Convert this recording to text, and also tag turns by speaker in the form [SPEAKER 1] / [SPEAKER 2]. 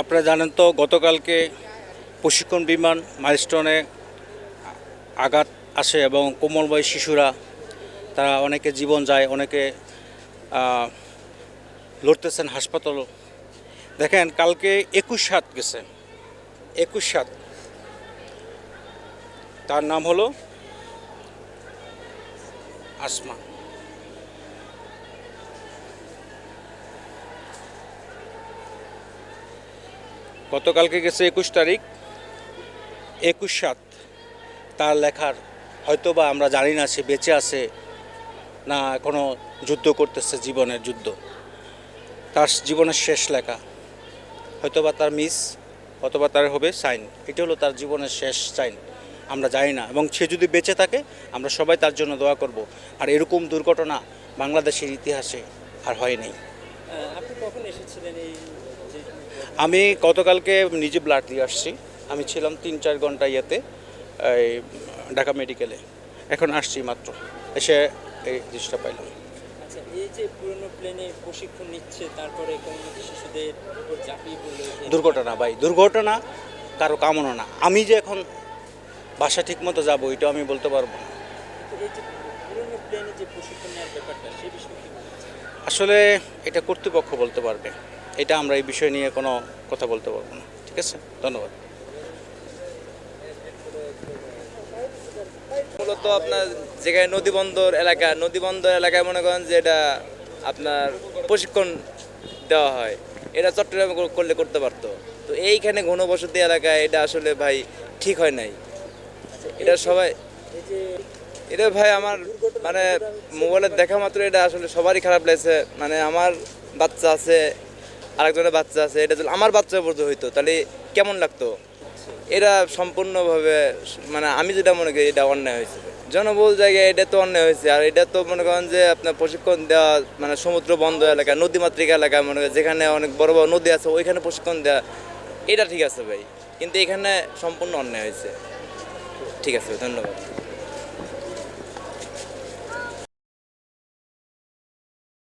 [SPEAKER 1] আপনারা জানেন তো গতকালকে প্রশিক্ষণ বিমান মাইলস্টোনে আঘাত আসে এবং কোমলময় শিশুরা তারা অনেকে জীবন যায়, অনেকে লড়তেছেন হাসপাতাল। দেখেন কালকে 21 গেছে, 21 তার নাম হলো আসমা। গতকালকে গেছে 21 তারিখ, 21 তার লেখার হয়তোবা আমরা জানি না সে বেঁচে আছে না এখনও যুদ্ধ করতেছে, জীবনের যুদ্ধ। তার জীবনের শেষ লেখা হয়তোবা তার মিস, অথবা তার হবে সাইন। এটা হলো তার জীবনের শেষ সাইন, আমরা জানি না। এবং সে যদি বেঁচে থাকে আমরা সবাই তার জন্য দোয়া করব। আর এরকম দুর্ঘটনা বাংলাদেশের ইতিহাসে আর হয়নি।
[SPEAKER 2] আপনি কখন এসেছিলেন?
[SPEAKER 1] আমি গতকালকে নিজে ব্লাড দিয়ে আসছি। আমি ছিলাম 3-4 ঘন্টা ইয়েতে, এই ঢাকা মেডিকেলে। এখন আসছি মাত্র, এসে এই জিনিসটা পাইলাম।
[SPEAKER 2] আচ্ছা, এই যে পুরনো প্লেনে প্রশিক্ষণ নিচ্ছে, তারপরে কোমলমতি শিশুদের উপর ঝাঁপিয়ে পড়লো,
[SPEAKER 1] দুর্ঘটনা ভাই, দুর্ঘটনা কারো কামনা না। আমি যে এখন বাসা ঠিক মতো যাবো এটা আমি বলতে পারবো না।
[SPEAKER 2] এই যে পুরনো প্লেনে যে প্রশিক্ষণ নেওয়ার ব্যাপারটা, সেই বিষয়ে কি বলছেন?
[SPEAKER 1] আসলে এটা কর্তৃপক্ষ বলতে পারবে, এটা আমরা এই বিষয় নিয়ে কোনো কথা বলতে পারবো না। ঠিক আছে, ধন্যবাদ।
[SPEAKER 3] মূলত আপনার যেখানে নদীবন্দর এলাকায় মনে করেন যে এটা আপনার প্রশিক্ষণ দেওয়া হয়, এটা চট্টগ্রামে করলে করতে পারতো। তো এইখানে ঘনবসতি এলাকায় এটা আসলে ভাই ঠিক হয় নাই। এটা সবাই এটা ভাই আমার মানে মোবাইলে দেখা মাত্র এটা আসলে সবারই খারাপ লাগছে। মানে আমার বাচ্চা আছে, আরেকজনের বাচ্চা আছে, এটা যদি আমার বাচ্চা পর্যন্ত হইতো তাহলে কেমন লাগতো? এরা সম্পূর্ণভাবে মানে আমি যেটা মনে করি এটা অন্যায় হয়েছে, জনবহুল জায়গায় এটা তো অন্যায় হয়েছে। আর এটা তো মনে করেন যে আপনার প্রশিক্ষণ দেওয়া মানে সমুদ্র বন্ধ এলাকা, নদীমাতৃক এলাকায় মনে করেন যেখানে অনেক বড় বড় নদী আছে ওইখানে প্রশিক্ষণ দেওয়া, এটা ঠিক আছে ভাই, কিন্তু এখানে সম্পূর্ণ অন্যায় হয়েছে। ঠিক আছে, ধন্যবাদ।